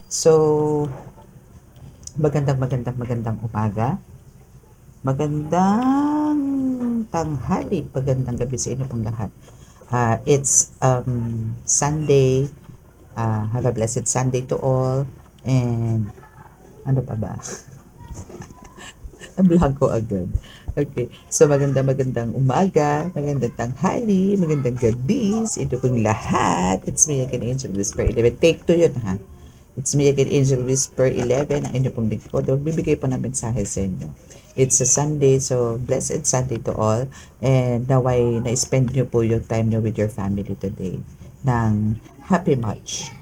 So, magandang umaga, magandang tanghali, magandang gabi sa inyo pong lahat. It's Sunday. Have a blessed Sunday to all. And ano pa ba? Nabilang ko agad. Okay. So, magandang umaga, magandang tanghali, magandang gabi sa inyo pong lahat. It's me again, Angel Whisper 11. Take 2 yun, ha? It's me again, Angel Whisper 11. Ang inyo pong lingkod. Bibigay po ng mensahe sa inyo. It's a Sunday, so blessed Sunday to all. And naway na-spend nyo po yung time nyo with your family today ng happy March.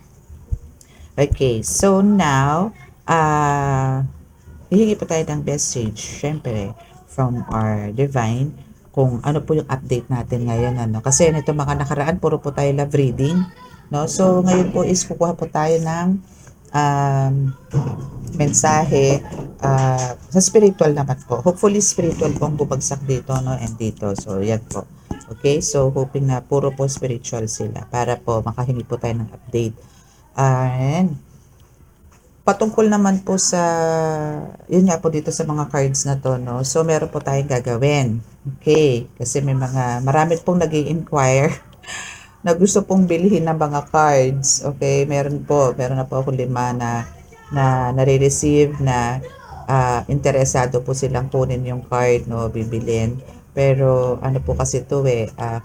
Okay, so now, hihingi po tayo ng message, syempre, from our divine, kung ano po yung update natin ngayon. Kasi nito mga nakaraan, puro po tayo love reading. No? So, ngayon po is kukuha po tayo ng um, mensahe sa spiritual naman po. Hopefully, spiritual po ang bubagsak dito, no? And dito. So, yan po. Okay? So, hoping na puro po spiritual sila para po makahingi po tayo ng update. And patungkol naman po sa, yun nga po dito sa mga cards na to, no? So, meron po tayong gagawin. Okay? Kasi marami pong nag-i-inquire na gusto pong bilhin ng mga cards. Okay? Meron na po ako 5 na nare-receive na interesado po silang kunin yung card, no? Bibilin. Pero ano po kasi to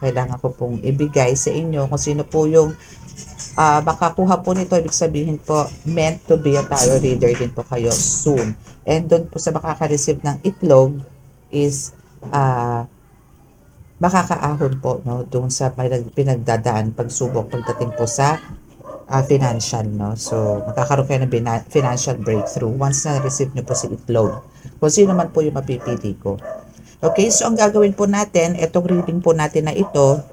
kailangan ko pong ibigay sa inyo kung sino po yung makakuha po nito. Ibig sabihin po, meant to be a tarot reader din po kayo soon. And doon po sa makaka-receive ng itlog is makakaahon po, no, doon sa pinagdadaan pagsubok pagdating po sa financial, no. So, magkakaroon kayo ng financial breakthrough once na receive nyo po si itlog. Kung sino man po yung mapipili ko. Okay, so ang gagawin po natin, itong reading po natin na ito,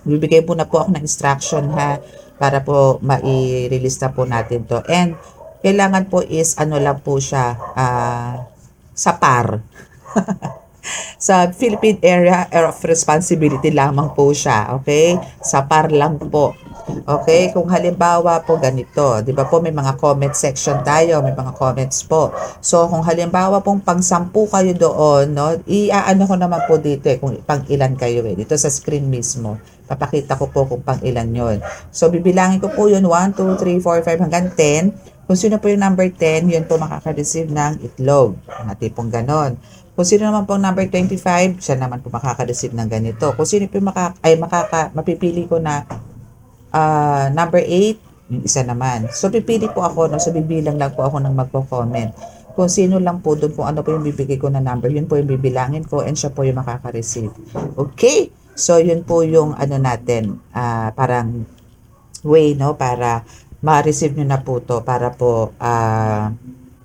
bibigay po na po ako ng instruction, ha, para po mai-release na po natin to. And kailangan po is ano lang po siya, sa par. Sa Philippine Area of Responsibility lamang po siya, okay? Sa par lang po. Okay, kung halimbawa po ganito, 'di ba po may mga comment section tayo, may mga comments po. So kung halimbawa pong pang-10 kayo doon, no, iaano ko naman po dito kung pang ilan kayo dito sa screen mismo. Papakita ko po kung pang ilan 'yon. So bibilangin ko po 'yon 1 2 3 4 5 hanggang 10. Kung sino po yung number 10, 'yun po makaka-receive ng itlog. Mga tipong ganon. Kung sino naman po number 25, siya naman po makaka-receive ng ganito. Kung sino po mapipili ko na number 8, yung isa naman. So, pipili po ako, no? So, bibilang lang po ako ng magpo-comment. Kung sino lang po doon, kung ano po yung bibigay ko na number, yun po yung bibilangin ko and siya po yung makaka-receive. Okay? So, yun po yung ano natin, parang way, no? Para ma-receive nyo na po to, para po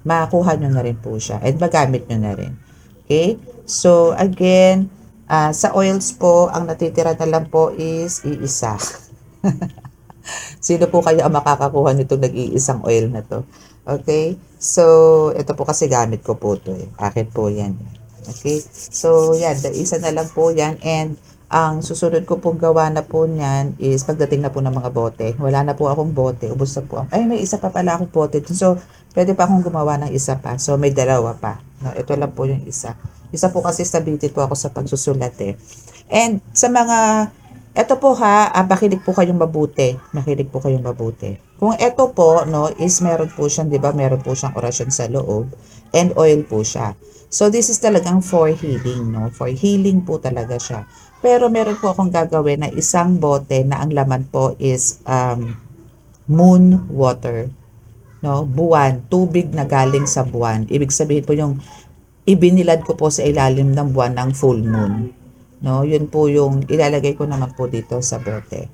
makuha nyo na rin po siya and magamit nyo na rin. Okay? So, again, sa oils po, ang natitira na lang po is iisa. Sino po kaya ang makakakuha nitong nag-iisang oil na to? Okay? So, ito po kasi gamit ko po to Akin po yan. Okay? So, yan. Isa na lang po yan. And, ang susunod ko pong gawa na po niyan is pagdating na po ng mga bote. Wala na po akong bote. Ubos na po. Ay, may isa pa pala akong bote. So, pwede pa akong gumawa ng isa pa. So, may dalawa pa. No, ito lang po yung isa. Isa po kasi stability po ako sa pagsusulat And, sa mga eto po ha, makinig po kayong mabuti. Makinig po kayong mabuti. Kung eto po, no, is meron po siyang, di ba, meron po siyang orasyon sa loob and oil po siya. So, this is talagang for healing, no? For healing po talaga siya. Pero meron po akong gagawin na isang bote na ang laman po is moon water. No? Buwan. Tubig na galing sa buwan. Ibig sabihin po yung ibinilad ko po sa ilalim ng buwan ng full moon. No, yun po yung ilalagay ko naman po dito sa bote.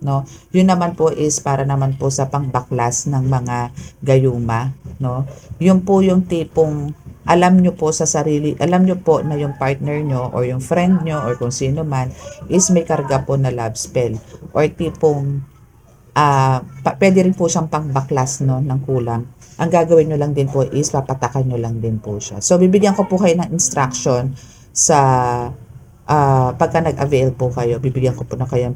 No, yun naman po is para naman po sa pangbaklas ng mga gayuma, no. Yun po yung tipong alam nyo po sa sarili, alam nyo po na yung partner nyo or yung friend nyo or kung sino man is may karga po na love spell or tipong pwede rin po siyang pangbaklas, no, ng kulang. Ang gagawin nyo lang din po is papatakan nyo lang din po siya. So, bibigyan ko po kayo ng instruction sa pagka nag-avail po kayo, bibigyan ko po na kayo ng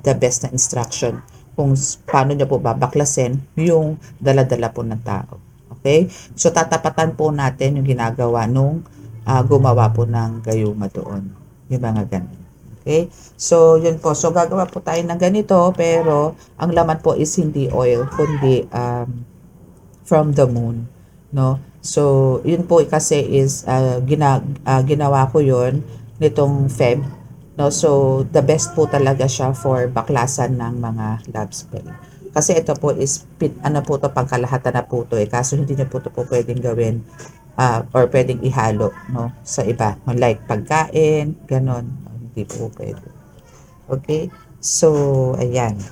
the best na instruction kung paano niyo po babaklasin yung dala-dala po ng tao. Okay? So tatapatan po natin yung ginagawa nung gumawa po ng gayuma doon. Yung mga ganun. Okay? So yun po. So gagawa po tayo ng ganito pero ang laman po is hindi oil kundi from the moon, no? So, yun po kasi is ginawa ko yun nitong Feb, no? So, the best po talaga siya for baklasan ng mga love spell. Kasi ito po is ano po to, pangkalahatan na po to eh. Kaso hindi niyo po to po pwedeng gawin or pwedeng ihalo, no, sa iba. Like pagkain, ganon. Hindi po pwede. Okay? So, ayan.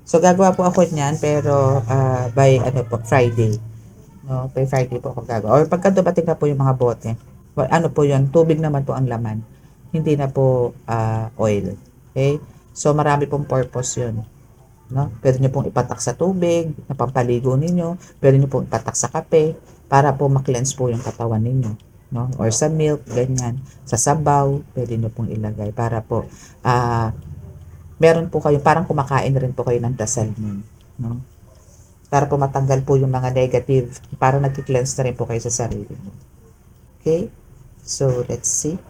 So, gagawa po ako niyan pero by ano po, Friday. No, by Friday po ako gagawa. Or pagka dumating na po yung mga bote, ano po yun, tubig naman po ang laman. Hindi na po oil. Okay? So, marami pong purpose yun. No? Pwede nyo pong ipatak sa tubig, na pampaligo ninyo. Pwede nyo pong ipatak sa kape para po ma-cleanse po yung katawan ninyo. No? Or sa milk, ganyan. Sa sabaw, pwede nyo pong ilagay para po meron po kayo, parang kumakain rin po kayo ng dasal nun. No? Para po matanggal po yung mga negative, para nag-cleanse na rin po kayo sa sarili mo. Okay? So, let's see.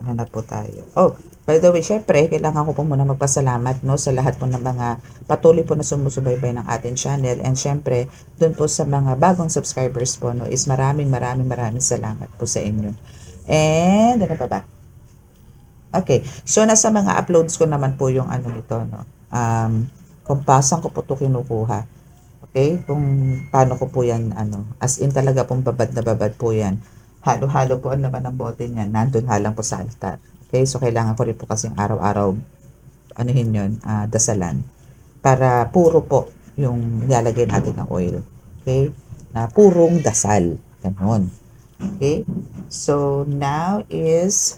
Ano na po tayo? Oh, by the way, syempre, kailangan ko po muna magpasalamat no, sa lahat po ng mga patuloy po na sumusubaybay ng ating channel. And syempre, dun po sa mga bagong subscribers po, no, is maraming salamat po sa inyo. And, ano pa ba? Okay. So, nasa mga uploads ko naman po yung ano nito, no? Kung pasan ko po ito kinukuha. Okay? Kung paano ko po yan, ano. As in talaga pong babad na babad po yan. Halo-halo po ang laman ng bote niyan. Nandun halang po sa altar. Okay? So, kailangan ko rin po kasing araw-araw, anuhin yun, dasalan. Para puro po yung ilalagay natin ng oil. Okay? Na purong dasal. Ganon. Okay? So, now is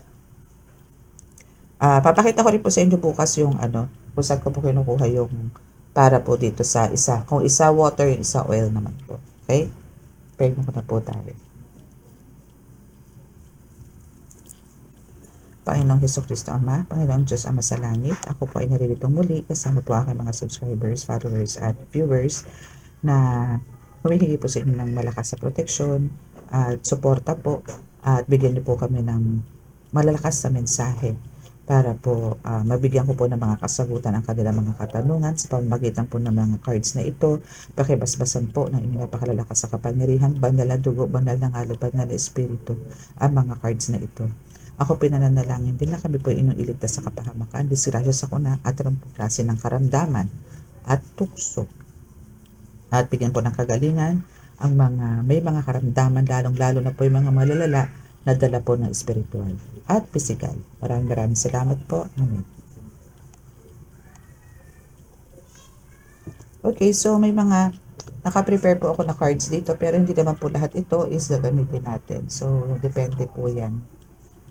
papakita ko rin po sa inyo bukas yung ano, kung saan ko po kinukuha yung para po dito sa isa. Kung isa water, yung isa oil naman po. Okay? Pray mo na po tayo. Panginoong Hesukristo Ama, Panginoong Diyos Ama sa langit, ako po ay naririto muli kasama po aking mga subscribers, followers at viewers na humihingi po sa inyo ng malakas sa proteksyon at suporta po at bigyan niyo po kami ng malalakas sa mensahe para po mabigyan ko po ng mga kasagutan ang kanilang mga katanungan sa pamamagitan po ng mga cards na ito. Pakibasbasan po ng inyong napakalalakas sa kapangyarihan, banal na dugo, banal na ngalo, banal na espiritu ang mga cards na ito. Ako pinananalangin din na kami po inyong iligtas sa kapahamakan, disgrasya sa kuna at anong klase ng karamdaman at tukso. At bigyan po ng kagalingan ang mga may mga karamdaman, lalong-lalo na po yung mga malalala na dala po ng spiritual at physical. Maraming salamat po. Amen. Okay, so may mga naka-prepare po ako na cards dito pero hindi naman po lahat ito is gagamitin natin. So, depende po yan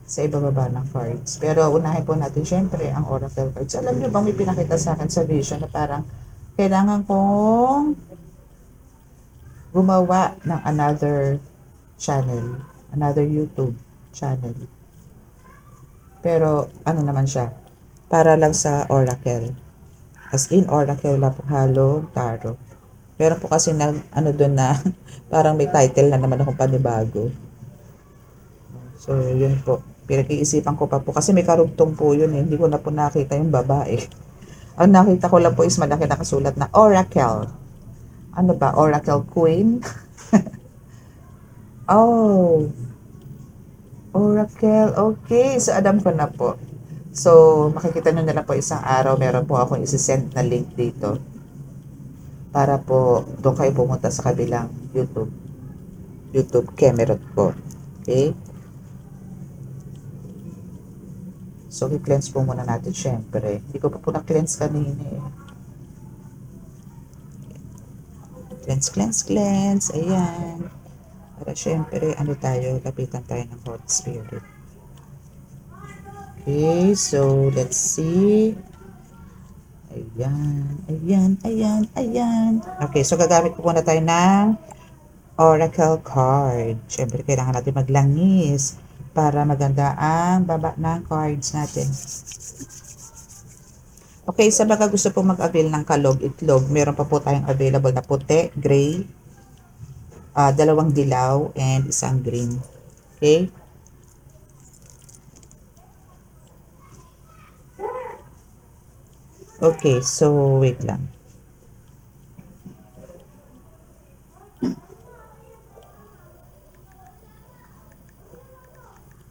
sa ibababa ng cards. Pero unahin po natin syempre ang oracle cards. Alam niyo bang may pinakita sa akin sa vision na parang kailangan kong gumawa ng another channel, another YouTube channel. Pero ano naman siya, para lang sa oracle. As in oracle lang po, halong tarot. Pero po kasi na, ano doon na, parang may title na naman akong panibago. So, yun po. Pinag-iisipan ko pa po. Kasi may karugtong po yun eh. Hindi ko na po nakita yung babae. Ang nakita ko lang po is malaki nakasulat na Oracle. Ano ba? Oracle Queen? Oh. Oracle. Okay. So, alam ko na po. So, makikita nyo na lang po isang araw. Meron po akong isi-send na link dito. Para po doon kayo pumunta sa kabilang YouTube Kemerot po. Okay? So, i-cleanse po muna natin syempre. Hindi ko pa po na-cleanse kanina eh. Cleanse. Ayan. Para syempre, ano tayo, lapitan tayo ng Holy Spirit. Okay, so let's see. Ayan. Okay, so gagamit po muna tayo ng Oracle card. Syempre, kailangan natin maglangis para maganda ang baba ng cards natin. Okay, sa mga gusto po mag-avail ng kalog itlog, meron pa po tayong available na puti, gray, dalawang dilaw, and isang green. Okay? Okay, so wait lang.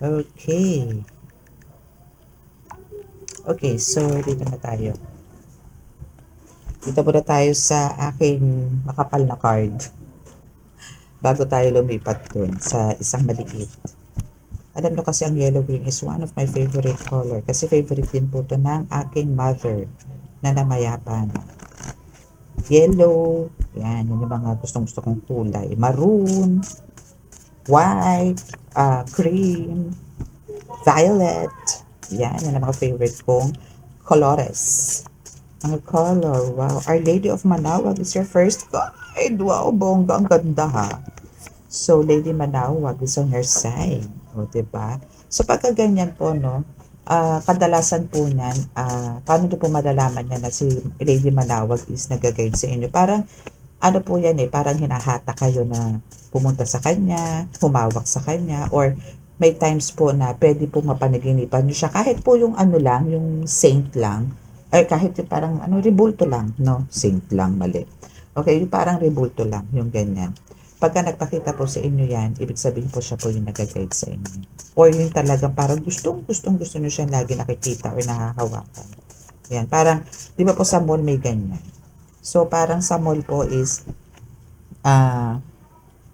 Okay. Okay, so dito na tayo. Dito muna tayo sa aking makapal na card bago tayo lumipat dun sa isang maliit. Alam nyo kasi ang yellow green is one of my favorite color kasi favorite din po ito ng aking mother na namayapan. Yellow, yan, yun yung mga gustong gusto kong kulay. Maroon, white, cream, violet, yan, yan ang mga favorite kong colores. Ang color, wow. Our Lady of Manawag is your first guide. Wow, bongga, ang ganda ha. So, Lady Manawag is on your side. O, diba? So, pagka ganyan po, no, kadalasan po niyan, paano nyo po malalaman niya na si Lady Manawag is nag-guide sa inyo? Parang, ano po yan eh, parang hinahata kayo na pumunta sa kanya, humawak sa kanya, or may times po na pwede po mapanaginipan nyo siya. Kahit po yung ano lang, yung saint lang, ay kahit yung parang ano, rebulto lang, no? Saint lang, mali. Okay, yung parang rebulto lang, yung ganyan. Pagka nagpakita po sa inyo yan, ibig sabihin po siya po yung nag-guide sa inyo. Or yung talagang parang gusto nyo siya lagi nakikita or nahahawakan. Yan, parang, di ba po sa mall may ganyan? So, parang sa mall po is,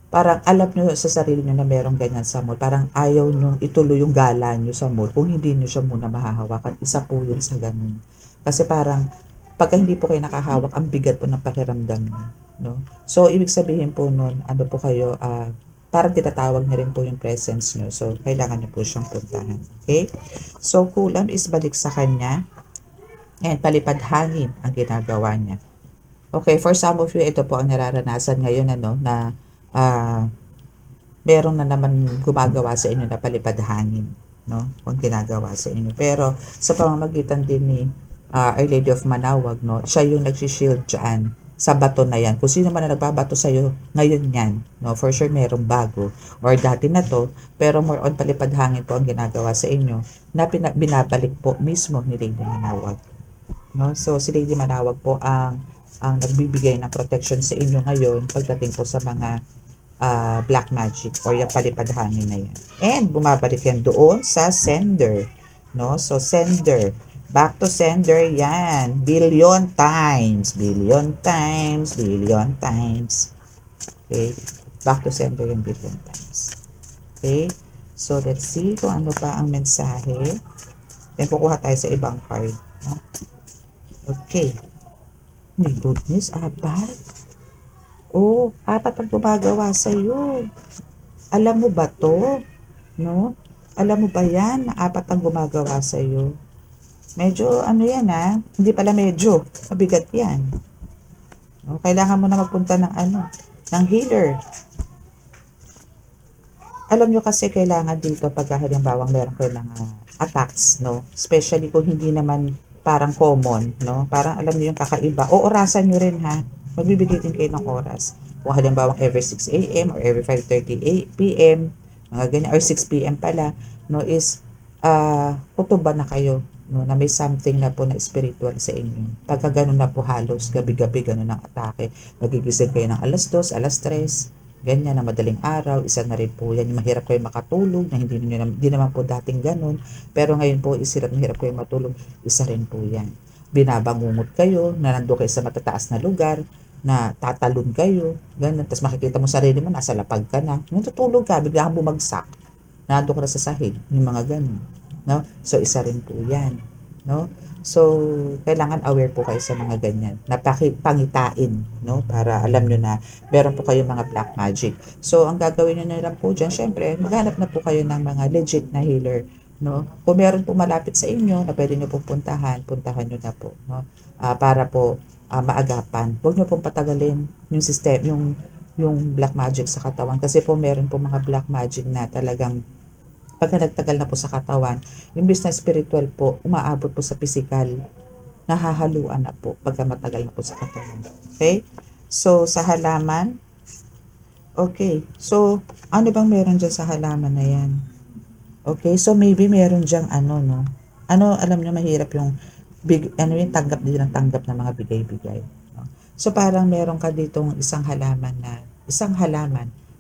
parang alam nyo sa sarili nyo na merong ganyan sa mall. Parang ayaw nyo ituloy yung gala nyo sa mall kung hindi nyo siya muna mahahawakan. Isa po yun sa ganun. Kasi parang, pagka hindi po kayo nakahawak, ang bigat po ng pakiramdam nyo. No? So, ibig sabihin po nun, ano po kayo, parang tinatawag na rin po yung presence nyo. So, kailangan nyo po siyang puntahan. Okay? So, kulam is balik sa kanya. And palipad hangin ang ginagawa niya. Okay, for some of you, ito po ang nararanasan ngayon, ano, na meron na naman gumagawa sa inyo na palipad hangin, no? Kung ginagawa sa inyo. Pero sa pamamagitan din ni Our Lady of Manawag, no, siya yung nagsishield dyan sa bato na yan. Kung sino man na nagbabato sa'yo, ngayon yan, no, for sure merong bago. Or dati na to, pero more on palipad hangin po ang ginagawa sa inyo na binabalik po mismo ni Lady Manawag. No? So, si Lady Manawag po ang nagbibigay ng protection sa inyo ngayon pagdating po sa mga black magic or yung palipad hangin na yan. And bumabalik yan doon sa sender. No? So, sender. Back to sender yan. Billion times. Billion times. Billion times. Okay? Back to sender yung billion times. Okay? So, let's see kung ano pa ang mensahe. Then, kukuha tayo sa ibang card. No? Okay. My goodness, apat. Oh, apat ang gumagawa sa'yo. Alam mo ba to? No? Alam mo ba yan na apat ang gumagawa sa'yo? Medyo ano yan ha? Hindi pala medyo. Mabigat yan. No? Kailangan mo na magpunta ng ano? Ng healer. Alam nyo kasi kailangan dito pag halimbawang meron kayo mga attacks, no? Especially kung hindi naman parang common, no? Parang alam niyo yung kakaiba. O orasan niyo rin ha. Magbibigay din kayo ng oras. Kung halimbawa every 6 a.m. or every 5:30 p.m., mga ganyan, or 6 p.m. pala, no, is kutuba na kayo, no, na may something na po na spiritual sa inyo. Pagka ganun na po halos, gabi-gabi ganun ang atake. Magigising kayo ng alas 2, alas 3, ganyan na madaling araw, isa na rin po yan. Yung mahirap kayo makatulog, na hindi naman po dating ganun. Pero ngayon po, isirap na hirap kayo matulog, isa rin po yan. Binabangungot kayo, na nando kayo sa matataas na lugar, na tatalon kayo, ganun. Tapos makikita mo sarili mo, nasa lapag ka na. Natutulog ka, bigla kang bumagsak. Nando ka na sa sahig, yung mga ganun. No? So, isa rin po yan. No? So, kailangan aware po kayo sa mga ganyan. Pangitain, no? Para alam nyo na meron po kayong mga black magic. So, ang gagawin nyo na lang po dyan, syempre, maghanap na po kayo ng mga legit na healer. No? Kung meron po malapit sa inyo na pwede nyo po puntahan nyo na po. No? Para po maagapan. Huwag nyo pong patagalin yung system, yung black magic sa katawan. Kasi po meron po mga black magic na talagang pagka nagtagal na po sa katawan, yung business spiritual po, umaabot po sa physical. nahahaluan na po pagka matagal na po sa katawan. Okay? So, sa halaman, okay. So, ano bang meron dyan sa halaman na yan? Okay, so maybe meron diyang ano, no? Ano, alam nyo, mahirap yung ano yung tanggap din ng tanggap ng mga bigay-bigay. No? So parang meron ka ditong isang halaman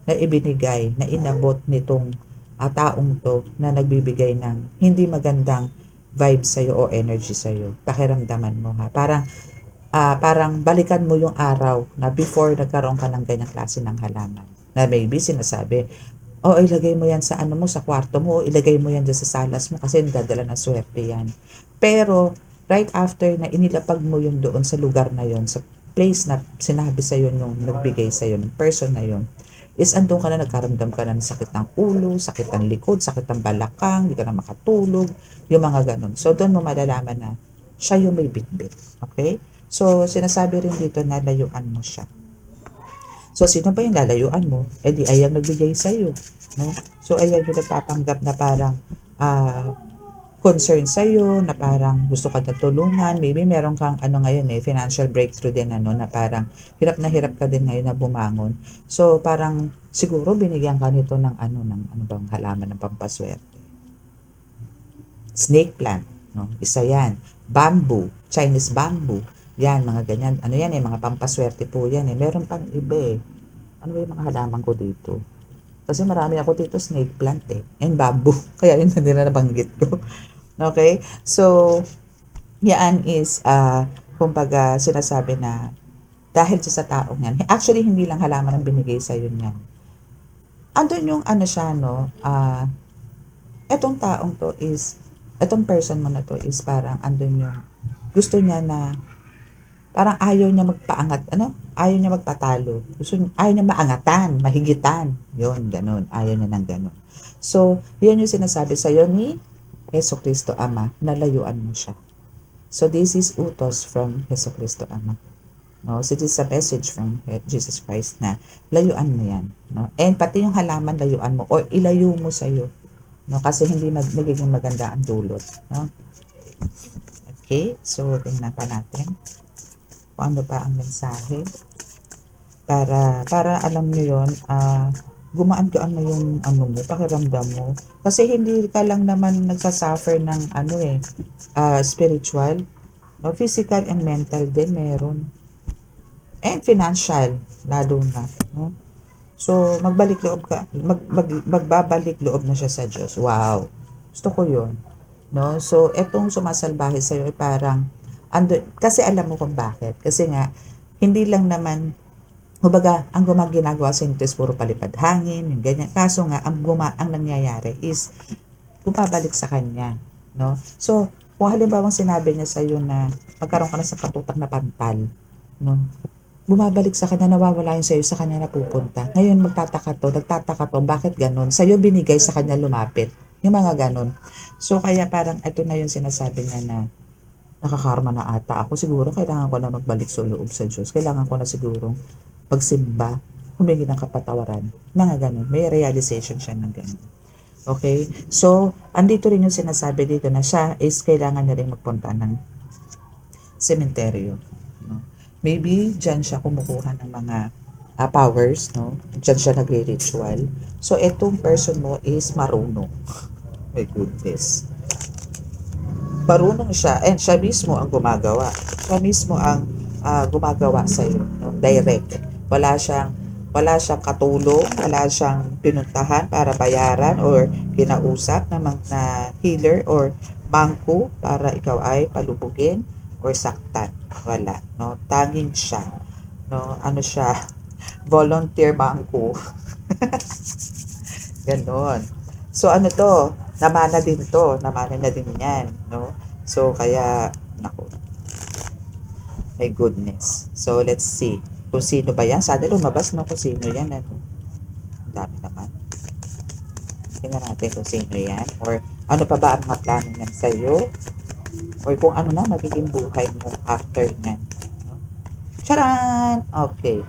na ibinigay, na inabot nitong taong to na nagbibigay ng hindi magandang vibe sa'yo o energy sa'yo. Pakiramdaman mo ha. Parang balikan mo yung araw na before nagkaroon ka ng ganyang klase ng halaman. Na maybe sinasabi, o ilagay mo yan sa ano mo, sa kwarto mo, o ilagay mo yan dyan sa salas mo kasi dadala ng swerte yan. Pero, right after na inilapag mo yung doon sa lugar na yon, sa place na sinabi sa iyo nung nagbigay sa iyo, ng person na yon, is andun ka na, nagkaramdam ka na ng sakit ng ulo, sakit ng likod, sakit ng balakang, hindi ka na makatulog, yung mga ganun. So, doon mo malalaman na siya yung may bitbit. Okay? So, sinasabi rin dito na layuan mo siya. So, sino ba yung lalayuan mo? Eh di ayan nagbigay sa'yo. No? So, ayan yung nagpapanggap na parang concern sa'yo, na parang gusto ka na tulungan. Maybe meron kang ano ngayon financial breakthrough din ano, na parang hirap ka din ngayon na bumangon. So, parang siguro binigyan ka nito ng ano bang halaman ng pampaswerte. Snake plant, no? Isa yan. Bamboo, Chinese bamboo. Yan, mga ganyan. Ano yan mga pampaswerte po yan Meron pang iba Ano ba yung mga halaman ko dito? Kasi marami ako dito snake plant and bamboo. Kaya yun na din na nabanggit ko. Okay? So, yan is, kumbaga, sinasabi na dahil sa taong yan. Actually, hindi lang halaman ang binigay sa yun yan. Andun yung ano siya, no? Etong taong to is, etong person mo na to is parang andun yung gusto niya na parang ayaw niya magpaangat, ayaw niya magpatalo. Ayaw niya maangatan, mahigitan. Yun, ganun. Ayaw niya ng ganun. So, yan yung sinasabi sa'yo ni Jesucristo Ama, na layuan mo siya. So, this is utos from Jesucristo Ama. No? So, this is a message from Jesus Christ na layuan mo yan. No? And pati yung halaman, layuan mo or ilayo mo sa'yo. No? Kasi hindi magiging maganda ang dulot. No? Okay, so tingnan pa natin kung ano pa ang mensahe para alam niyo yon, gumaan-gaan na yung ano mo, pakiramdam mo, kasi hindi ka lang naman nagsasuffer ng spiritual, no? Physical and mental din meron, and financial lalo na, no? So magbalik loob ka, magbabalik loob na siya sa Diyos. Wow, gusto ko yon, no? So etong sumasalbahe sa iyo parang kasi alam mo kung bakit. Kasi nga, hindi lang naman, kumbaga, ang ginagawa sa inyo is puro palipad hangin, yung ganyan. Kaso nga, ang nangyayari is, bumabalik sa kanya. No? So, kung halimbawang sinabi niya sa iyo na magkaroon ka na sa katutak na pantal, no? Bumabalik sa kanya, nawawala yun sa iyo, sa kanya napupunta. Ngayon, nagtataka to, bakit ganun? Sa iyo binigay, sa kanya lumapit. Yung mga ganun. So, kaya parang, ito na yung sinasabi niya na, nakakarma na ata ako. Siguro kailangan ko na magbalik sa loob sa Diyos. Kailangan ko na siguro magsimba, humingi ng kapatawaran. Mga ganun. May realization siya ng ganun. Okay? So, andito rin yung sinasabi dito na siya is kailangan na rin magpunta ng sementeryo. No? Maybe dyan siya kumukuha ng mga powers. No? Dyan siya nagre-ritual. So, etong person mo is marunong. My goodness. Marunong siya and siya mismo ang gumagawa. Siya mismo ang gumagawa sa iyo, no? Direct. Wala siyang katulong, wala siyang pinuntahan para bayaran or kinausap na healer or bangko para ikaw ay palubugin or saktan. Wala, no? Tanging siya, no? Ano siya? Volunteer bangko. Ganon. So ano to? Namana na din yan, no? So kaya, naku, my goodness. So let's see kung sino ba yan. Sana lumabas no kung sino yan. Ano? Ang dami naman. Tingnan natin kung sino yan. Or ano pa ba ang mga plano niyan sa'yo. Or kung ano na magiging buhay mo after niyan. No? Charan! Okay.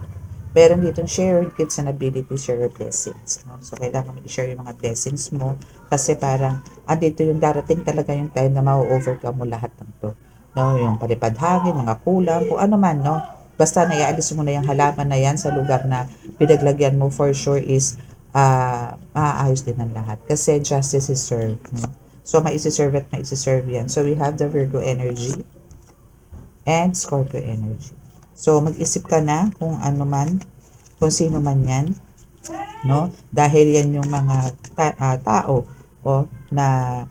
Meron dito share your gifts and ability, share your blessings. No? So, kailangan mo i-share yung mga blessings mo kasi parang andito yung darating talaga yung time na ma-overcome mo lahat ng to. no? Yung palipad hangin, mga kulam, kung ano man, no? Basta naialis mo na yung halaman na yan sa lugar na pinaglagyan mo, for sure is maaayos din ang lahat. Kasi justice is served. No? So, maisiserve at maisiserve yan. So, we have the Virgo energy and Scorpio energy. So, mag-isip ka na kung ano man, kung sino man yan, no? Dahil yan yung mga tao o na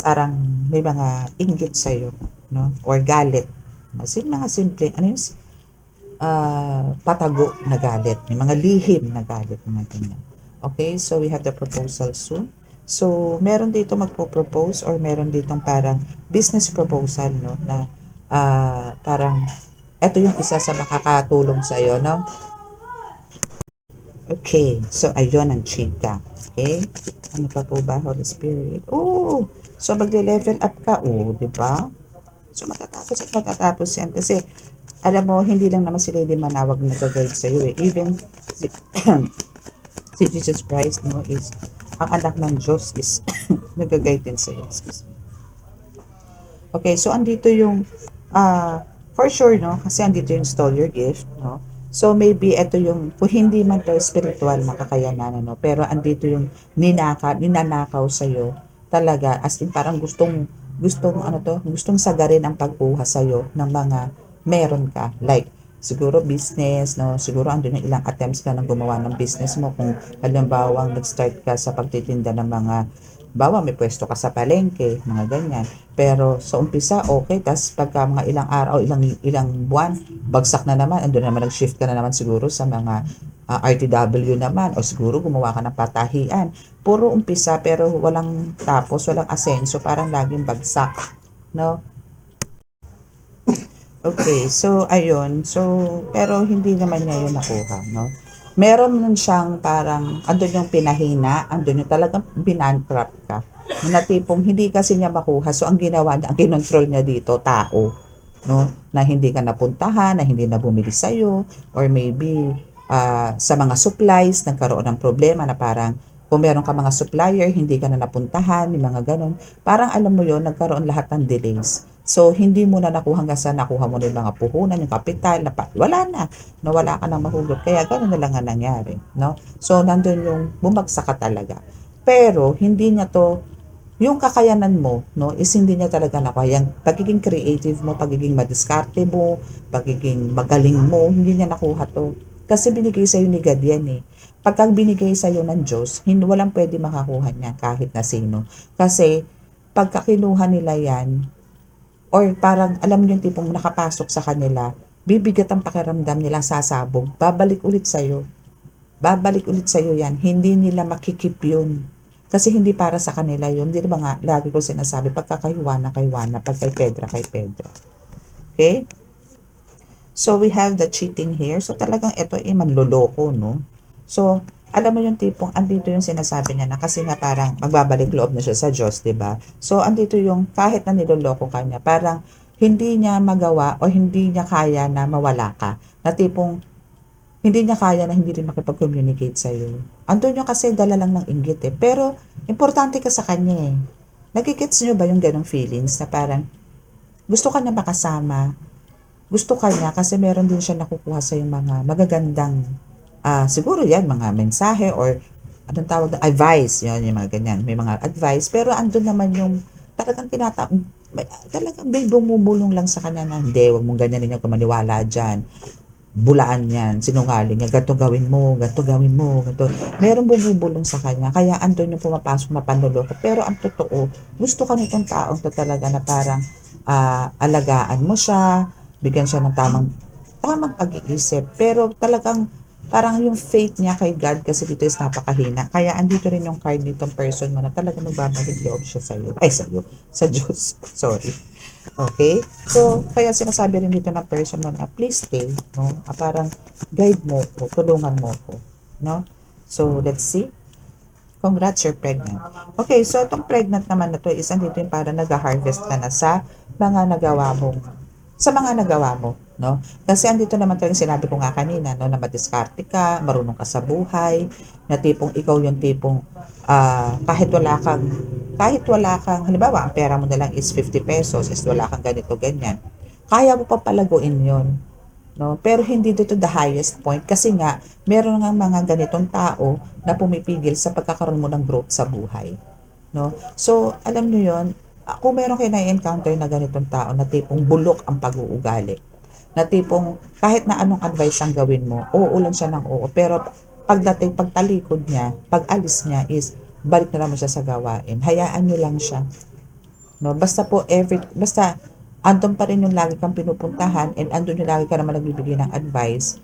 parang may mga inggit sa'yo, no? Or galit. Kasi mga simple, ano yung patago na galit. May mga lihim na galit, mga ganyan. Okay, so we have the proposal soon. So, meron dito magpo-propose or meron ditong parang business proposal, no? Na parang ito yung isa sa makakatulong sa'yo, no? Okay, so ayun ang chika. Okay? Ano pa po ba, Holy Spirit? Oh, so magle-level up ka, oh, di ba? So matatapos at matatapos yan kasi alam mo, hindi lang naman si Lady Manawag nag-guide sa iyo eh. Even si, si Jesus Christ, no, is ang anak ng Diyos is nag-guide din sa iyo. Okay, so andito yung for sure, no, kasi andito yung stole your gift, no. So maybe ito yung kung hindi man to spiritual na kakayanan, no, pero andito yung ninanakaw sa iyo talaga, as in parang gustong ano to, gustong sagarin ang pagkuha sa iyo ng mga meron ka. Like siguro business, no, siguro andun yung ilang attempts ka nang gumawa ng business mo. Kung halimbawa nag-start ka sa pagtitinda ng mga bawa may pwesto ka sa palengke, mga ganyan. Pero sa umpisa, okay. Tapos pagka mga ilang araw, ilang buwan, bagsak na naman. Andun naman nag-shift ka na naman siguro sa mga RTW naman. O siguro gumawa ka ng patahian. Puro umpisa pero walang tapos, walang asenso. Parang laging bagsak. No? Okay, so ayun. So, pero hindi naman niya yun nakuha, no? Meron nun siyang parang, andun yung pinahina, andun yung talagang binankrap ka. Na tipong hindi kasi niya makuha. So, ang ginawa niya, ang kinontrol niya dito, tao. No? Na hindi ka napuntahan, na hindi na bumili sa'yo, or maybe sa mga supplies, nagkaroon ng problema na parang kung meron ka mga supplier, hindi ka na napuntahan, yung mga ganun. Parang alam mo yon nagkaroon lahat ng delays. So, hindi mo na nakuha hanggang sa nakuha mo na yung mga puhunan, yung kapital, wala na. Nawala ka ng mahugot. Kaya gano'n na lang ang nangyari. No? So, nandun yung bumagsak ka talaga. Pero, hindi niya to, yung kakayanan mo, no, is hindi niya talaga nakuha. Yung pagiging creative mo, pagiging madiskarte mo, pagiging magaling mo, hindi niya nakuha to. Kasi binigay sa'yo ni God yan eh. Pagka binigay sa'yo ng Diyos, hindi, walang pwede makakuha niya kahit na sino. Kasi, pagka kinuha nila yan, or parang alam niyo yung tipong nakapasok sa kanila, bibigat ang pakiramdam nila, sasabog, babalik ulit sa'yo. Babalik ulit sa'yo yan. Hindi nila makikip yun. Kasi hindi para sa kanila yun. Hindi ba nga, lagi ko sinasabi, pagkakayuana, kayuana, pag kay Pedra, kay Pedra. Okay? So, we have the cheating here. So, talagang ito ay manloloko, no? So, alam mo yung tipong, andito yung sinasabi niya na kasi nga parang magbabalik loob na siya sa Diyos, di ba? So, andito yung kahit na niloloko ka niya, parang hindi niya magawa o hindi niya kaya na mawala ka. Na tipong, hindi niya kaya na hindi rin makipag-communicate sa'yo. Andun yung kasi dala lang ng inggit eh. Pero, importante ka sa kanya eh. Nagigets niyo ba yung ganong feelings na parang gusto ka na makasama, gusto ka niya kasi meron din siya nakukuha sa yung mga magagandang siguro yan mga mensahe or anong tawag na advice, yun yung mga ganyan, may mga advice pero andun naman yung talagang talagang may bumubulong lang sa kanya na hindi, wag mong ganyanin yung kumaniwala dyan, bulaan yan, sinungaling yan, ganito gawin mo, ganito gawin mo, ganito. Meron bumubulong sa kanya, kaya andun yung pumapasok na panloloko. Pero ang totoo, gusto ka nitong taong to talaga na parang alagaan mo siya, bigyan siya ng tamang pag-iisip. Pero talagang parang yung faith niya kay God kasi dito is napakahina. Kaya andito rin yung card nitong person mo na talagang magbabalik loob siya sa'yo. Ay, sa'yo. Sa Diyos. Sorry. Okay? So, kaya sinasabi rin dito ng person mo na please stay, no? Parang guide mo ko, tulungan mo ko, no? So, let's see. Congrats, you're pregnant. Okay, so itong pregnant naman na to is andito yung para nag-harvest ka na sa mga nagawa mo, no? Kasi andito naman to yung sinabi ko nga kanina, no, na madiskarte ka, marunong ka sa buhay, na tipong ikaw yung tipong kahit wala kang kahit wala kang, halimbawa, ang pera mo na lang is 50 pesos, is wala kang ganito, ganyan, kaya mo pa palaguin yon, no? Pero hindi dito the highest point kasi nga, meron nga mga ganitong tao na pumipigil sa pagkakaroon mo ng growth sa buhay, no? So, alam nyo yon, kung meron kayo na-encounter na ganitong tao na tipong bulok ang pag-uugali, na tipong kahit na anong advice ang gawin mo, oo lang siya ng oo, pero pagtalikod niya, pag alis niya is balik na naman siya sa gawain. Hayaan niyo lang siya. No? Basta po basta andun pa rin yung lagi kang pinupuntahan and andun yung lagi ka naman nagbibigay ng advice.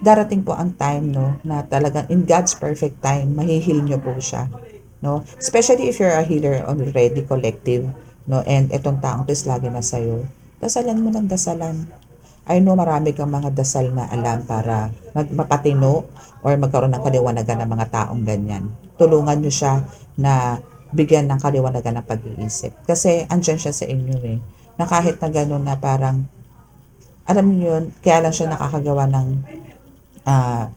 Darating po ang time, no, na talagang in God's perfect time, mahihil niyo po siya. No? Especially if you're a healer already collective, no, and etong taong to is lagi na sa'yo. Dasalan mo ng dasalan. I know marami kang mga dasal na alam para mapatino or magkaroon ng kaliwanagan ng mga taong ganyan. Tulungan nyo siya na bigyan ng kaliwanagan ng pag-iisip. Kasi andyan siya sa inyo eh. Na kahit na gano'n na parang, alam niyo yun, kaya lang siya nakakagawa ng ah,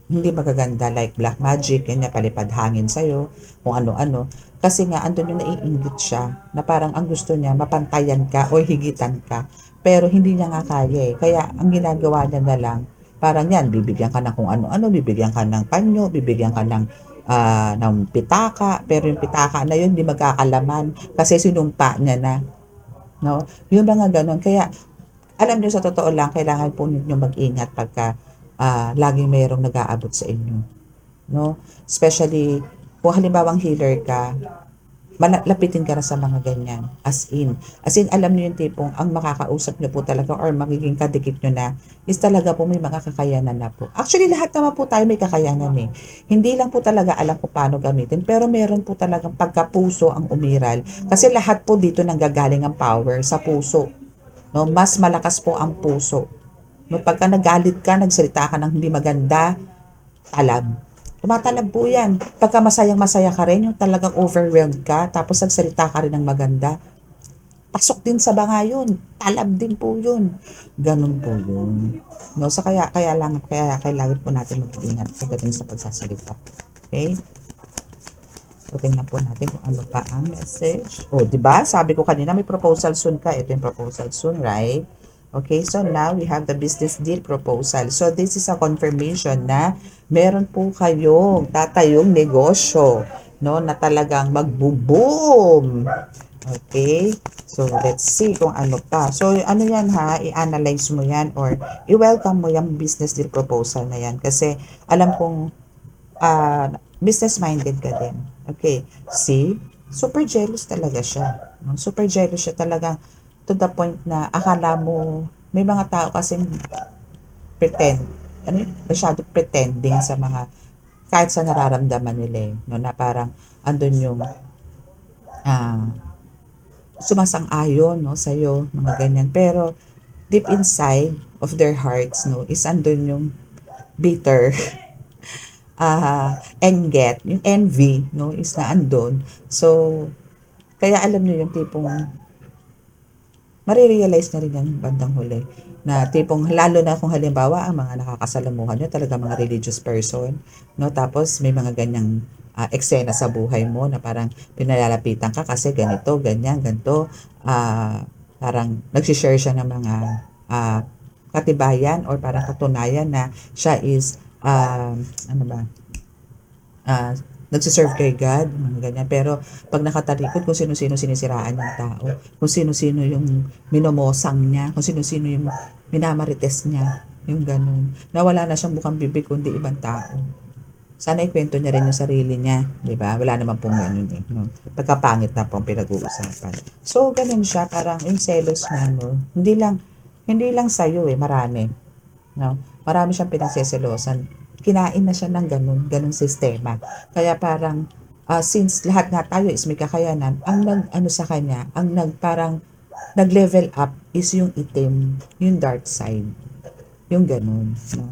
hindi magaganda like black magic, ganyan, palipad hangin sa'yo, kung ano-ano. Kasi nga, andun yung naiinggit siya, na parang ang gusto niya, mapantayan ka o higitan ka. Pero hindi niya nga kaya eh. Kaya ang ginagawa niya na lang, parang yan, bibigyan ka ng kung ano-ano, bibigyan ka ng panyo, bibigyan ka ng pitaka, pero yung pitaka na yun, hindi magkakalaman kasi sinumpa niya na. No? Yung mga ganon. Kaya alam niyo sa totoo lang, kailangan po ninyo mag-ingat pagka laging mayroong nag-aabot sa inyo. No? Especially, kung halimbawang healer ka, lapitin ka na sa mga ganyan. As in, alam niyo yung tipong ang makakausap niyo po talaga or magiging kadikit niyo na is talaga po may mga kakayanan na po. Actually, lahat naman po tayo may kakayanan eh. Hindi lang po talaga alam kung paano gamitin, pero meron po talagang pagkapuso ang umiral. Kasi lahat po dito nanggagaling ang power sa puso. No, mas malakas po ang puso. No, pagka nagalit ka, nagsalita ka ng hindi maganda, talab. Tumatalab po yan. Pagka masayang-masaya ka rin, yung talagang overwhelmed ka, tapos nagsalita ka rin ng maganda, pasok din sa banga yun. Talab din po yun. Ganun po yun. No, so kaya kailangan po natin mag-ingat pagdating sa pagsasalita. Okay? So, tingnan po natin kung ano pa ang message. Oh, di ba? Sabi ko kanina may proposal soon ka. Ito yung proposal soon, right? Okay, so now we have the business deal proposal. So this is a confirmation na meron po kayong tatayong negosyo, no, na talagang magbo-boom. Okay? So let's see kung ano pa. So ano yan ha, i-analyze mo yan or i-welcome mo yung business deal proposal na yan kasi alam kong business-minded ka din. Okay. See? Super jealous talaga siya. No? Super jealous siya talaga to the point na akala mo, may mga tao kasing pretend. Ano yun? Masyado pretending sa mga, kahit sa nararamdaman nila eh. No? Na parang andun yung sumasang-ayon no, sa'yo, mga ganyan. Pero deep inside of their hearts, no, is andun yung bitter engget, yung envy, no, is na andon. So, kaya alam niyo yung tipong marirealize na rin yan bandang huli. Na tipong, lalo na kung halimbawa, ang mga nakakasalamuhan nyo, talaga mga religious person, no, tapos may mga ganyang eksena sa buhay mo na parang pinalalapitan ka kasi ganito, ganyan, ganito, parang nagsishare siya ng mga katibayan or parang katunayan na siya is ano ba, nagsiserve kay God, mga ganyan. Pero pag nakatalikod, kung sino-sino sinisiraan ng tao, kung sino-sino yung minomosang niya, kung sino-sino yung minamarites niya, yung ganun. Nawala na siyang bukang bibig kundi ibang tao. Sana ikwento niya rin yung sarili niya, di ba? Wala naman pong ganun eh. No? Pagkapangit na pong pinag-uusapan. So, ganun siya, parang yung selos na, no? Hindi lang sa'yo eh, marami. No? Marami siyang pinagseselosan. Kinain na siya ng ganun sistema. Kaya parang, since lahat nga tayo is may kakayanan, ang ano sa kanya, parang nag-level up is yung itim, yung dark side. Yung ganun. No?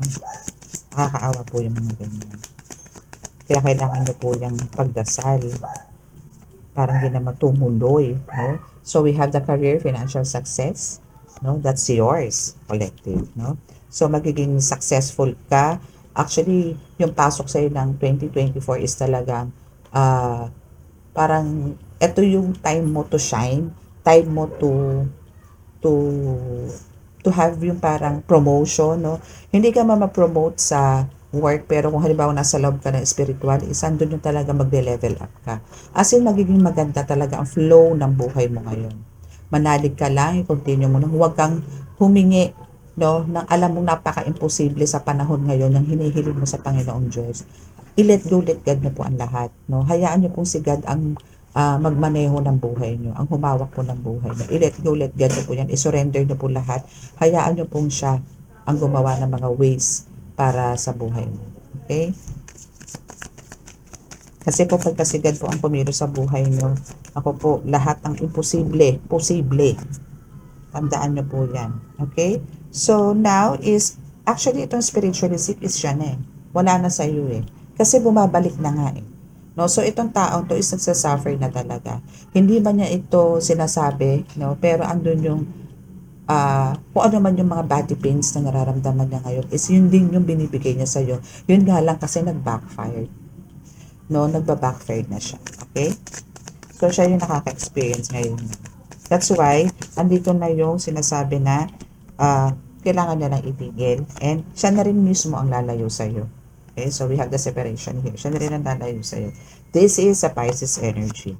Nakakaawa po yung mga ganyan. Kaya kailangan nyo po yung pagdasal. Parang hindi na matumuloy. No? So we have the career, financial success. No? That's yours, collective. No? So magiging successful ka. Actually, yung pasok sa'yo ng 2024 is talagang parang ito yung time mo to shine, time mo to to have yung parang promotion, no? Hindi ka ma-promote sa work, pero kung halimbawa nasa loob ka ng spiritual, andun yung talaga magde-level up ka. As in, magiging maganda talaga ang flow ng buhay mo ngayon. Manalig ka lang, i-continue mo na, huwag kang humingi, no, ng alam mong napaka-imposible sa panahon ngayon ng hinihiling mo sa Panginoong Diyos. I-let go, let God na po ang lahat, no? Hayaan niyo pong si God ang magmaneho ng buhay nyo, ang humawak po ng buhay nyo. I-let go, let God na po yan. I-surrender nyo po lahat. Hayaan nyo pong siya ang gumawa ng mga ways para sa buhay mo. Okay? Kasi po pagkasigad po ang pumiro sa buhay nyo, ako po, lahat ng imposible, posible. Tandaan nyo po yan. Okay? So, now is, actually itong spiritualism is siya na eh. Wala na sa iyo eh. Kasi bumabalik na nga eh. No, so itong taong to is nagsasuffer na talaga. Hindi ba niya ito sinasabi, no? Pero andun yung kung ano man yung mga body pains na nararamdaman niya ngayon is yun din yung binibigay niya sa iyo. Yun nga lang kasi nag-backfire. No, nagba-backfire na siya. Okay? So siya yung nakaka-experience ngayon. That's why andito na yung sinasabi na kailangan niya lang itigil and siya na rin mismo ang lalayo sa iyo. Okay, so we have the separation here. Siya na rin ang lalayo sa'yo. This is a Pisces energy.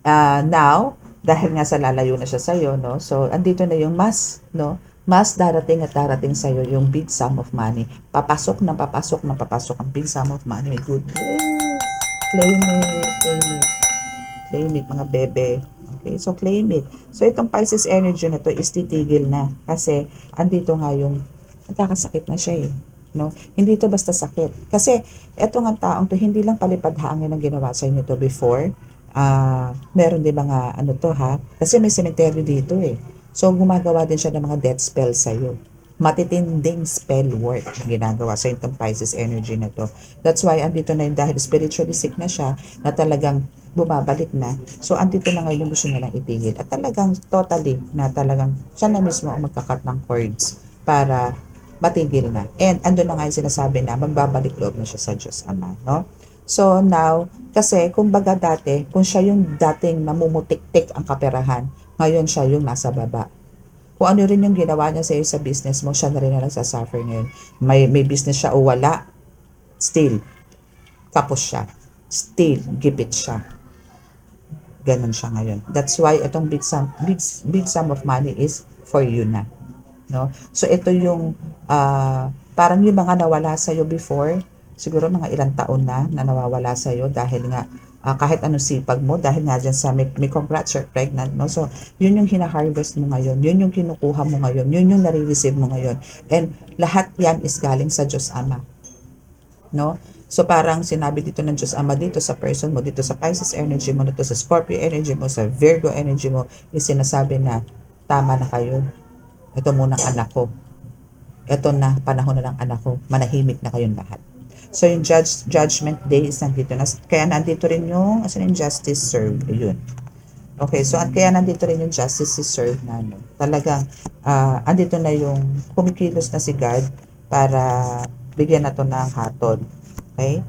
Now, dahil nga sa lalayo na siya sa'yo, no? So, andito na yung mas, no? Mas darating at darating sa'yo yung big sum of money. Papasok na papasok na papasok ang big sum of money. Good. Claim it, claim it. Claim it, mga bebe. Okay, so claim it. So, itong Pisces energy na to is titigil na. Kasi, andito nga yung nagkakasakit na siya eh. No? Hindi ito basta sakit. Kasi, eto nga taong to, hindi lang palipad hangin ang ginawa sa inyo to before. Meron din mga ano to ha. Kasi may cemetery dito eh. So, gumagawa din siya ng mga death spell sa'yo. Matitinding spell work ang ginagawa sa itong Pisces energy na to. That's why, andito na yung dahil spiritually sick na siya, na talagang bumabalik na. So, andito na ngayon yung gusto nilang itigil. At talagang totally na talagang siya na mismo ang magkakat ng cords para matigil na. And ando na nga yung sinasabi na magbabalik loob na siya sa Diyos Ama, no? So now, kasi kumbaga dati, kung siya yung dating namumutik-tik ang kaperahan, ngayon siya yung nasa baba. Kung ano rin yung ginawa niya sa iyo sa business mo, siya na rin na nagsasuffer ngayon. May business siya o wala, still, kapos siya. Still, gipit siya. Ganon siya ngayon. That's why itong big sum of money is for you na. No? So ito yung parang yung mga nawala sa iyo before, siguro mga ilang taon na nawawala sa iyo dahil nga kahit anong sipag mo dahil nga dyan sa may congrats you're pregnant, no? So yun yung hina-harvest mo ngayon, yun yung kinukuha mo ngayon, yun yung nare-receive mo ngayon, and lahat yan is galing sa Diyos Ama, no? So parang sinabi dito ng Diyos Ama dito sa person mo, dito sa Pisces energy mo, dito sa Scorpio energy mo, sa Virgo energy mo, is sinasabi na tama na kayo. Ito muna anak ko. Ito na, panahon na ng anak ko. Manahimik na kayong lahat. So, yung judgment day is nandito na. Kaya nandito rin yung, asan yung justice served. Ayun. Okay, so kaya nandito rin yung justice is served na. No? Talagang, andito na yung kumikilos na si God para bigyan na to ng hatod. Okay?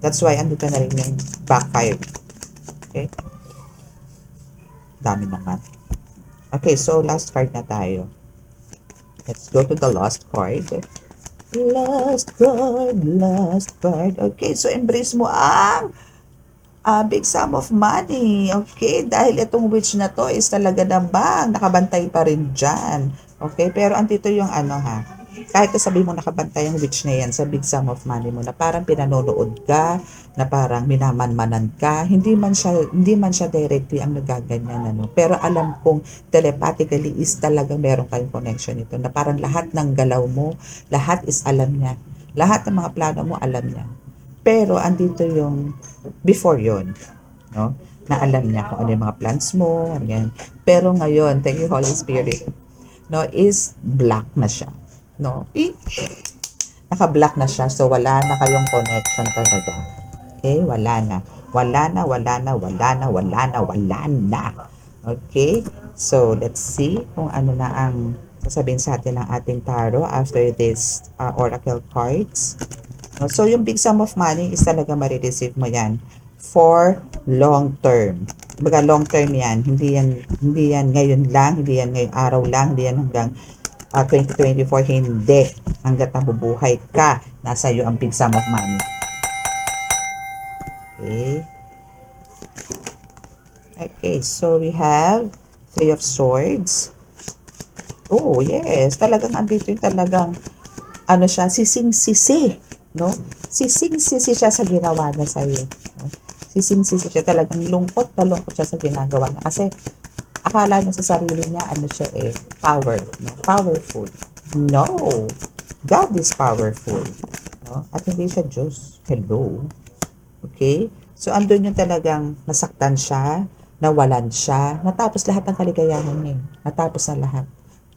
That's why andito na rin yung backfire. Okay? Dami naman. Okay, so last card na tayo. Let's go to the last card. Last card. Okay, so embrace mo ang big sum of money. Okay, dahil itong witch na to is talaga namang nakabantay pa rin dyan. Okay, pero andito yung ano ha. Kahit sabi mo nakabantay yung witch na yan sa big sum of money mo na parang pinanonood ka, na parang minamanmanan ka, hindi man siya directly ang nagaganyan ano. Pero alam kong telepathically is talagang meron kayong connection ito na parang lahat ng galaw mo, lahat is alam niya. Lahat ng mga plano mo alam niya. Pero andito yung before yon, no? Na alam niya kung ano yung mga plans mo, ganyan. Pero ngayon, thank you Holy Spirit, no, is black na siya. No? Naka-black na siya. So, wala na kayong connection talaga. Okay? Wala na. Okay? So, let's see kung ano na ang sasabihin sa atin ng ating tarot after this oracle cards. So, yung big sum of money is talaga marireceive mo yan for long term. Baga long term yan, hindi yan ngayon lang, hindi yan ngayong araw lang, hindi yan hanggang 2024, hindi. Hanggat nabubuhay ka, nasa iyo ang big sum of money. Okay. Okay, so we have Three of Swords. Oh, yes. Talagang andito yung talagang, ano siya, sising-sisi. No? Sising-sisi siya sa ginawa niya sa'yo. No? Sising-sisi siya. Talagang lungkot na lungkot siya sa ginagawa niya. Kasi, akala niya sa sarili niya, ano siya power. No? Powerful. No. God is powerful. No? At hindi siya Diyos. Hello. Okay? So, andun yung talagang nasaktan siya, nawalan siya, natapos lahat ng kaligayahan niya. Natapos na lahat.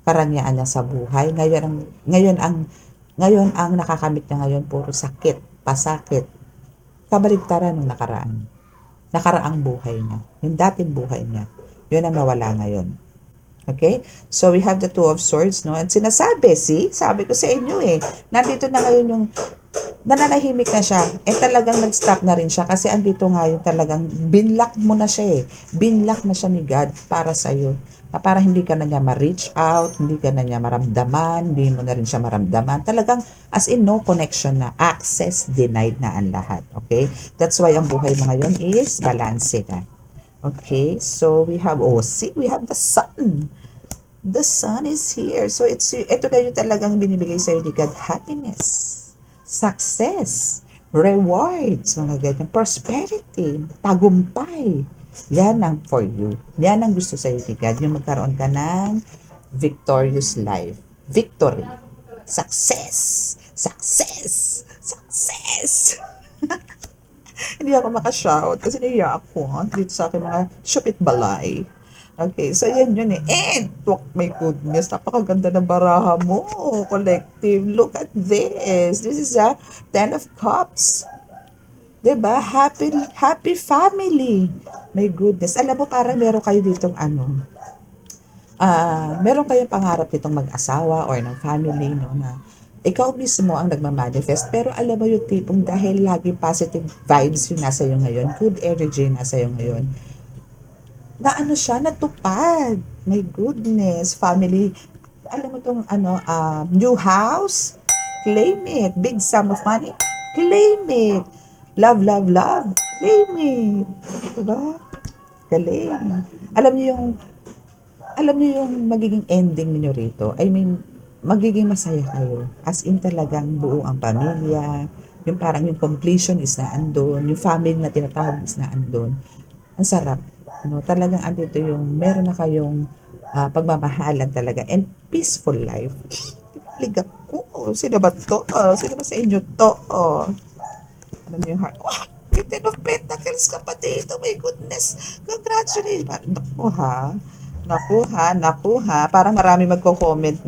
Karangyaan niya sa buhay. Ngayon ang nakakamit niya ngayon, puro sakit, pasakit. Kabaligtaran ng nakaraan. Nakaraang buhay niya. Yung dating buhay niya. Yun ang nawala ngayon. Okay? So, we have the Two of Swords, no? And sinasabi, sabi ko sa inyo nandito na ngayon yung nananahimik na siya. Talagang nag-stop na rin siya kasi andito nga yung talagang binlock mo na siya Binlock na siya ni God para sa'yo. Na para hindi ka na niya ma-reach out, hindi ka na niya maramdaman, hindi mo na rin siya maramdaman. Talagang as in no connection na. Access denied na ang lahat. Okay? That's why ang buhay mo ngayon is balance na. Okay? So, we have, we have the Sun. The Sun is here. So, ito na yung talagang binibigay sa'yo ni God. Happiness. Success, rewards, mga ganyan, prosperity, tagumpay. Yan ang for you. Yan ang gusto sa'yo ni God. Yung magkaroon ka ng victorious life. Victory. Success. Success. Success. Hindi ako makashout kasi naiya ako dito sa aking mga shupit balay. Okay, so yan yun And, my goodness, napakaganda ng baraha mo, collective. Look at this. This is a Ten of Cups. Diba? Happy family. My goodness. Alam mo, parang meron kayo ditong meron kayong pangarap ditong mag-asawa or ng family, no, na ikaw mismo ang nagmamanifest. Pero alam mo yung tipong dahil lagi positive vibes yung nasa iyo ngayon, good energy yung nasa iyo ngayon, na siya, natupad. My goodness, family. Alam mo tong new house, claim it. Big sum of money, claim it. Love, love, love, claim it. Diba? Galing. Alam niyo yung magiging ending niyo rito. I mean, magiging masaya kayo. As in talagang buo ang pamilya. Yung parang yung completion is na andun. Yung family na tinatawag is na andun. Ang sarap. No, talagang andito yung meron na kayong pagmamahalan talaga and peaceful life. Liga ko. Sino ba to? Sino ba sa inyo to? Alam niyo yung heart. Wow! Ten of Pentacles ka pa dito. My goodness. Congratulations. Naku ha. Parang marami magko-comment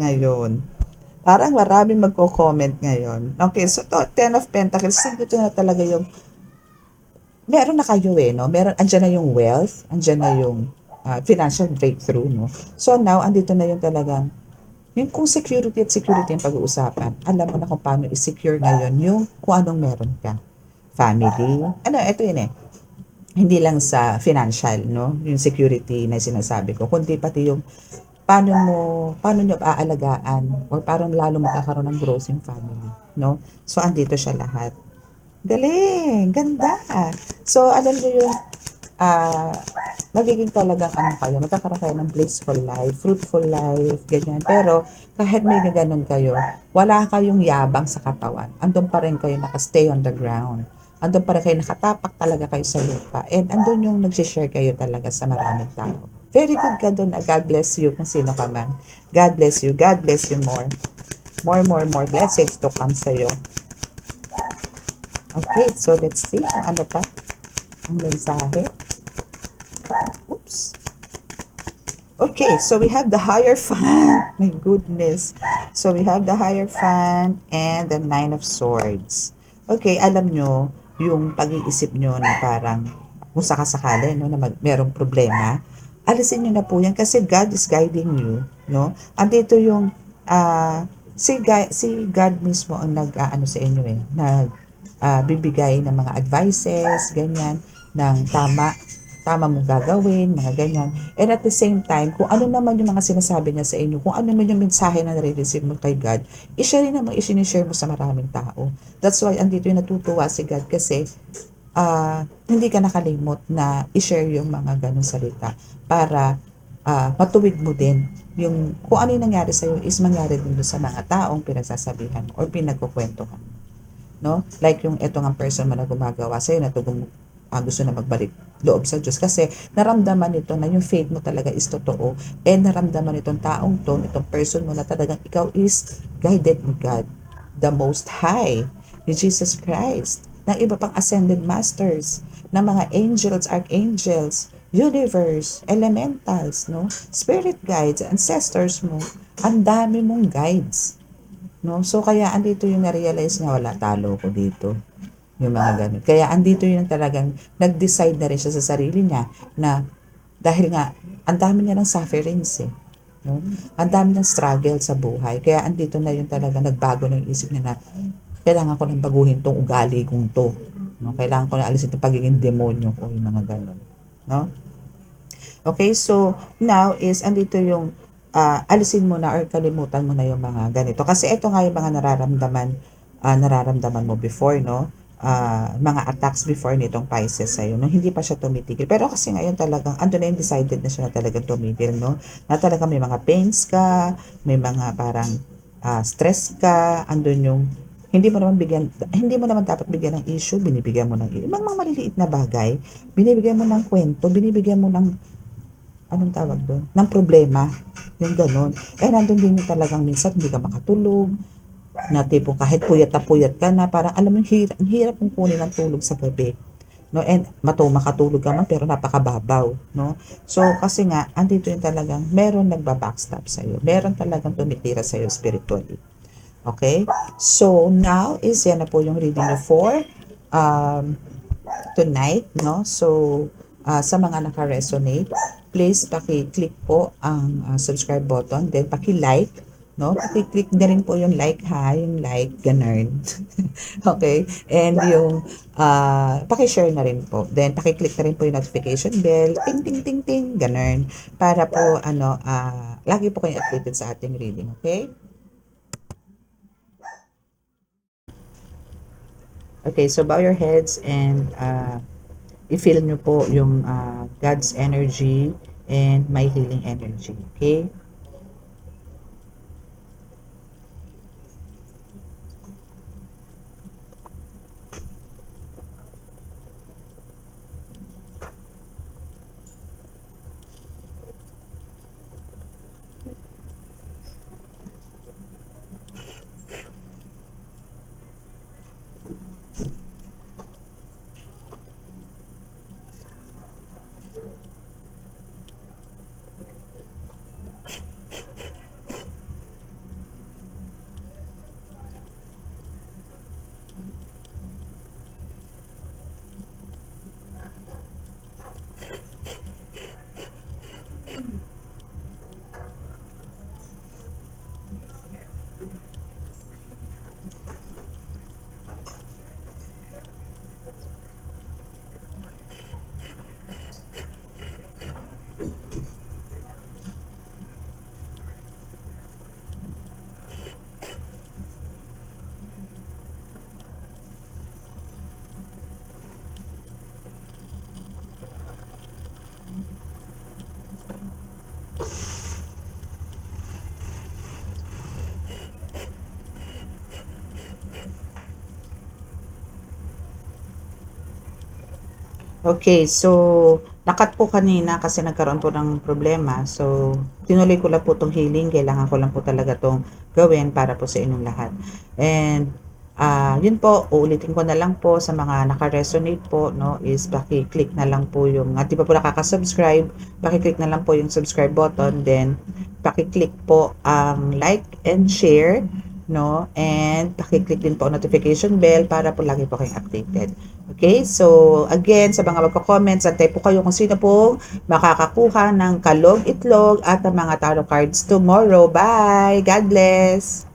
ngayon. Okay, so to, Ten of Pentacles. Dito na talaga yung meron na kayo no? Andyan na yung wealth, andyan na yung financial breakthrough, no? So now, andito na yung talagang, yung kung security yung pag-uusapan, alam mo na kung paano i-secure ngayon yung kung anong meron ka. Family, ito yun hindi lang sa financial, no? Yung security na sinasabi ko, kundi pati yung paano nyo aalagaan or parang lalo magkakaroon ng growth yung family, no? So, andito siya lahat. Galing, ganda. So, alam niyo yung magiging talagang kayo, magkakaroon kayo ng blissful life, fruitful life, ganyan. Pero, kahit may ganun kayo, wala kayong yabang sa katawan. Andun pa rin kayo nakastay on the ground. Andun pa rin kayo nakatapak talaga kayo sa lupa. And andun yung nagsishare kayo talaga sa maraming tao. Very good ka dun. God bless you kung sino ka man. God bless you. God bless you more. More blessings to come sa'yo. Okay, so let's see kung ano pa ang mensahe. Oops. Okay, so we have the Hierophant. My goodness. So we have the Hierophant and the Nine of Swords. Okay, alam nyo, yung pag-iisip nyo na parang kung sakasakali, no, na merong problema, alisin nyo na po yan kasi God is guiding you, no? Andito yung si God mismo ang nag-aano sa inyo bibigay ng mga advices, ganyan. ng tama mong gagawin, mga ganyan. And at the same time, kung ano naman yung mga sinasabi niya sa inyo, kung ano naman yung mensahe na nare-receive mo kay God, i-share rin naman, i-share mo sa maraming tao. That's why andito yung natutuwa si God kasi hindi ka nakalimot na i-share yung mga ganong salita para matuwid mo din yung kung ano yung nangyari sa'yo is mangyari din sa mga taong pinagsasabihan mo or pinagkukwentuhan mo. No? Like yung eto ng person mo na gumagawa sa'yo na gusto na magbalik loob sa Diyos kasi naramdaman nito na yung faith mo talaga is totoo and naramdaman nitong taong to, itong person mo na talagang ikaw is guided ni God, the Most High, ni Jesus Christ, ng iba pang ascended masters, ng mga angels, archangels, universe, elementals, no? Spirit guides, ancestors mo, ang dami mong guides, no? So kaya andito yung na-realize niya, wala, talo ko dito. Yung mga ganun. Kaya andito yung talagang nag-decide na rin siya sa sarili niya na dahil nga ang dami niya ng sufferings eh. No? Ang dami ng struggle sa buhay. Kaya andito na yung talaga nagbago ng isip niya na kailangan ko nang baguhin tong ugali kong to. No? Kailangan ko na alisin itong pagiging demonyo ko, yung mga ganun. No? Okay, so now is andito yung alisin mo na or kalimutan mo na yung mga ganito. Kasi ito nga yung mga nararamdaman mo before, no? Mga attacks before nitong Pisces sa'yo, no? Hindi pa siya tumitigil. Pero kasi ngayon talagang, ando na yung decided na siya na talagang tumigil, no? Na talagang may mga pains ka, may mga parang stress ka, andun yung hindi mo naman dapat bigyan ng issue, binibigyan mo ng mga maliliit na bagay, binibigyan mo ng kwento, binibigyan mo ng anong tawag doon? Ng problema. Yung ganun. Eh, nandun din yung talagang minsan hindi ka makatulog, na tipong kahit puyat na puyat ka na, parang alam mo, ang hirap mong kunin ang tulog sa gabi. No, and makatulog ka man pero napakababaw, no? So kasi nga andito yung talagang meron nagba-backstab sa iyo. Meron talagang tumitira sa iyo spiritually. Okay? So now is yan na po yung reading na for um, tonight, no? So, sa mga naka-resonate, please paki-click po ang subscribe button, then paki-like, no? Paki-click na rin po yung like ha, yung like, ganun. Okay? And yung paki-share na rin po. Then paki-click na rin po yung notification bell, ting ting ting ting, ganun. Para po lagi po kayong updated sa ating reading, okay? Okay, so bow your heads and i-feel nyo po yung God's energy and my healing energy. Okay? Okay, so nakat po kanina kasi nagkaroon po ng problema. So, tinuloy ko lang po itong healing. Kailangan ko lang po talaga itong gawin para po sa inyong lahat. And, yun po, uulitin ko na lang po sa mga naka-resonate po, no, is paki-click na lang po yung, at di pa po nakaka-subscribe, paki-click na lang po yung subscribe button, then paki-click po ang like and share, no, and paki-click din po ang notification bell para po lagi po kayong updated. Okay, so again, sa mga magko-comments, antay po kayo kung sino po makakakuha ng kalog, itlog at ang mga tarot cards tomorrow. Bye! God bless!